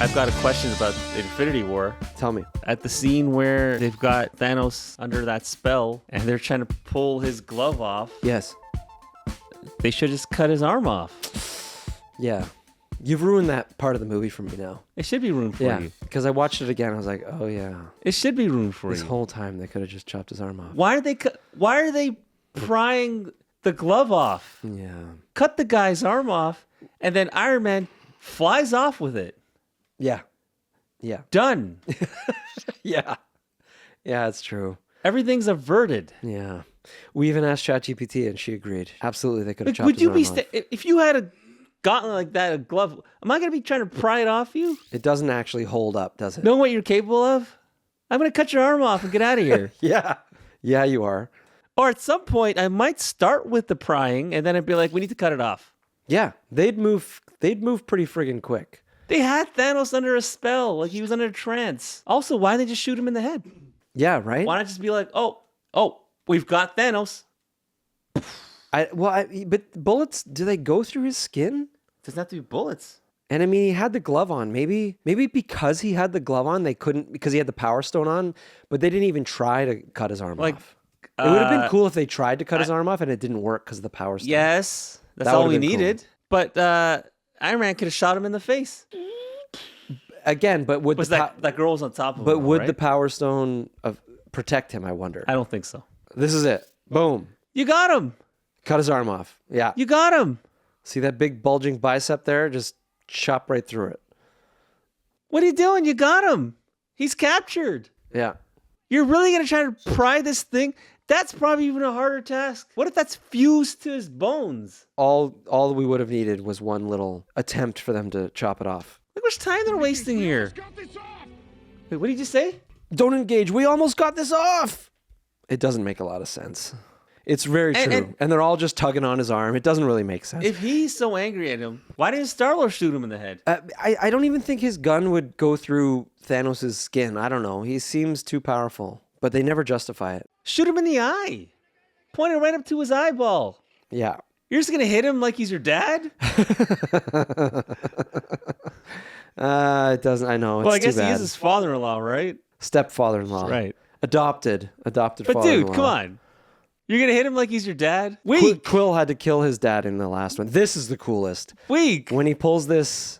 I've got a question about Infinity War. Tell me. At the scene where they've got Thanos under that spell and they're trying to pull his glove off, Yes. they should just cut his arm off. Yeah. You've ruined that part of the movie for me now. It should be ruined for you. Because I watched it again. I was like, oh, yeah. It should be ruined for This you. whole time, they could have just chopped his arm off. Why are they prying the glove off? Yeah. Cut the guy's arm off, and then Iron Man flies off with it. Yeah. Yeah. Done. Yeah. Yeah, it's true. Everything's averted. Yeah. We even asked ChatGPT, and she agreed. Absolutely, they could have Like, chopped would his you arm be off. if you had a gauntlet like that, a glove? Am I going to be trying to pry it off you? It doesn't actually hold up, does it? Knowing what you're capable of, I'm going to cut your arm off and get out of here. Yeah. Yeah, you are. Or at some point, I might start with the prying, and then I'd be like, we need to cut it off. Yeah. They'd move pretty friggin' quick. They had Thanos under a spell, like he was under a trance. Also, why didn't they just shoot him in the head? Yeah, right? Why not just be like, oh, we've got Thanos. But bullets, do they go through his skin? Doesn't have to be bullets. And I mean, he had the glove on. Maybe because he had the glove on, they couldn't, because he had the Power Stone on, but they didn't even try to cut his arm off. It would have been cool if they tried to cut his arm off and it didn't work because of the Power Stone. Yes, that's That all would've we been needed. cool. But Iron Man could have shot him in the face. Again, but would that girl was on top of him? But would right? the Power Stone protect him, I wonder? I don't think so. This is it. Boom. You got him. Cut his arm off. Yeah. You got him. See that big bulging bicep there? Just chop right through it. What are you doing? You got him. He's captured. Yeah. You're really going to try to pry this thing? That's probably even a harder task. What if that's fused to his bones? All we would have needed was one little attempt for them to chop it off. Look how much time they're wasting here. Wait, what did you just say? Don't engage. We almost got this off. It doesn't make a lot of sense. It's very true. And they're all just tugging on his arm. It doesn't really make sense. If he's so angry at him, why didn't Star-Lord shoot him in the head? I don't even think his gun would go through Thanos' skin. I don't know. He seems too powerful. But they never justify it. Shoot him in the eye. Point it right up to his eyeball. Yeah. You're just going to hit him like he's your dad? It doesn't. I know. It's Well, I guess too bad. he is his father-in-law, right? Stepfather-in-law. Right. Adopted But father-in-law. dude, come on. You're going to hit him like he's your dad? Weak. Quill had to kill his dad in the last one. This is the coolest. Weak. When he pulls the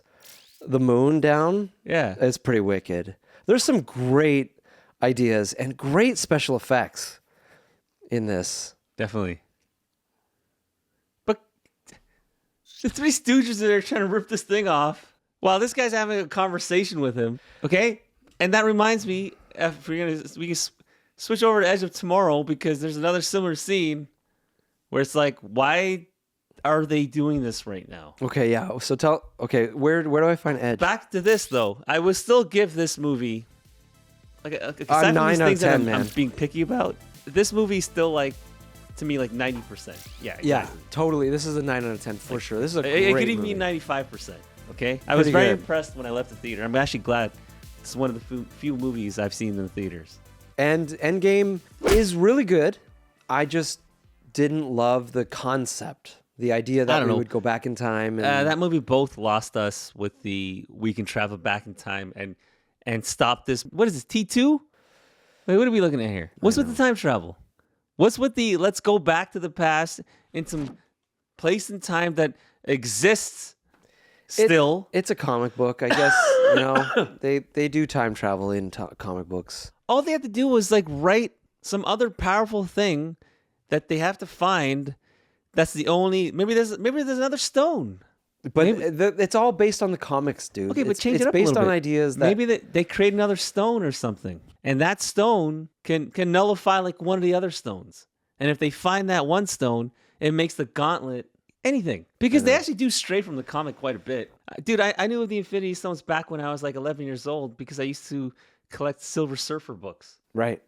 moon down, Yeah. it's pretty wicked. There's some great ideas and great special effects in this. Definitely. But the Three Stooges are there trying to rip this thing off while this guy's having a conversation with him. Okay? And that reminds me, if we can switch over to Edge of Tomorrow because there's another similar scene where it's like, why are they doing this right now? Okay, yeah. So where do I find Edge? Back to this though, I would still give this movie like aside from 9 these out of things 10, that I'm man. being picky about. This movie's still like, to me, like 90%. Yeah. Yeah, exactly. totally. This is a 9 out of 10 for sure. This is a great It could even movie. be 95%. Okay, I was Pretty very good. impressed when I left the theater. I'm actually glad. This is one of the few movies I've seen in the theaters. And Endgame is really good. I just didn't love the concept. The idea I that don't we know. would go back in time. And That movie both lost us with the we can travel back in time and stop this. What is this, T2? Wait, what are we looking at here? What's with the time travel? What's with the let's go back to the past in some place and time that exists still? It's a comic book, I guess. You know, they do time travel in comic books. All they have to do was like write some other powerful thing that they have to find. That's the only. Maybe there's another stone. But it's all based on the comics, dude. Okay, but change it's it up based a little on bit. ideas that Maybe they create another stone or something, and that stone can nullify like one of the other stones. And if they find that one stone, it makes the gauntlet anything because they actually do stray from the comic quite a bit. Dude, I knew of the Infinity Stones back when I was like 11 years old because I used to collect Silver Surfer books, right.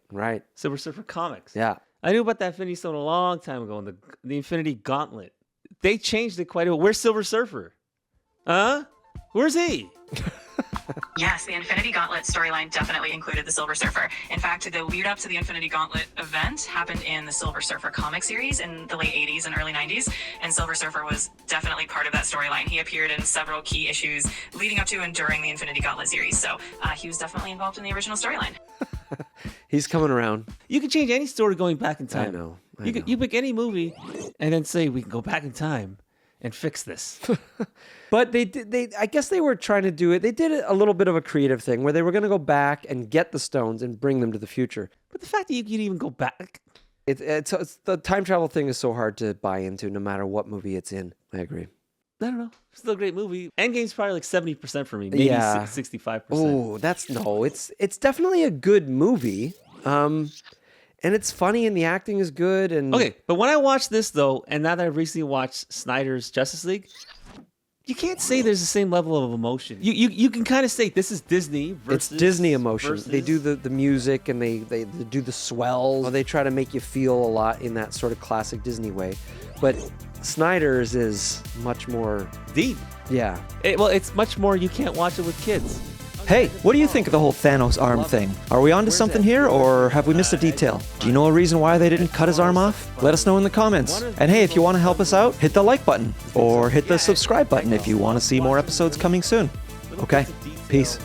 Silver Surfer comics. Yeah. I knew about that Infinity Stone a long time ago, and the Infinity Gauntlet. They changed it quite a bit. Where's Silver Surfer? Huh? Where's he? Yes, the Infinity Gauntlet storyline definitely included the Silver Surfer. In fact, the lead up to the Infinity Gauntlet event happened in the Silver Surfer comic series in the late 80s and early 90s, and Silver Surfer was definitely part of that storyline. He appeared in several key issues leading up to and during the Infinity Gauntlet series, so he was definitely involved in the original storyline. He's coming around. You can change any story going back in time. I know. You pick any movie and then say we can go back in time and fix this. But I guess they were trying to do it. They did a little bit of a creative thing where they were going to go back and get the stones and bring them to the future. But the fact that you could even go back. It's the time travel thing is so hard to buy into no matter what movie it's in. I agree. I don't know. Still a great movie. Endgame's probably like 70% for me. Maybe Yeah. 65%. Oh, it's definitely a good movie. And it's funny and the acting is good. And Okay, but when I watched this though, and now that I've recently watched Snyder's Justice League, you can't say there's the same level of emotion. You can kind of say this is Disney versus... It's Disney emotion. They do the music and they do the swells. They try to make you feel a lot in that sort of classic Disney way. But Snyder's is much more... deep. Yeah. It's much more you can't watch it with kids. Hey, what do you think of the whole Thanos arm thing? Are we onto something here, or have we missed a detail? Do you know a reason why they didn't cut his arm off? Let us know in the comments. And hey, if you want to help us out, hit the like button, or hit the subscribe button if you want to see more episodes coming soon. Okay, peace.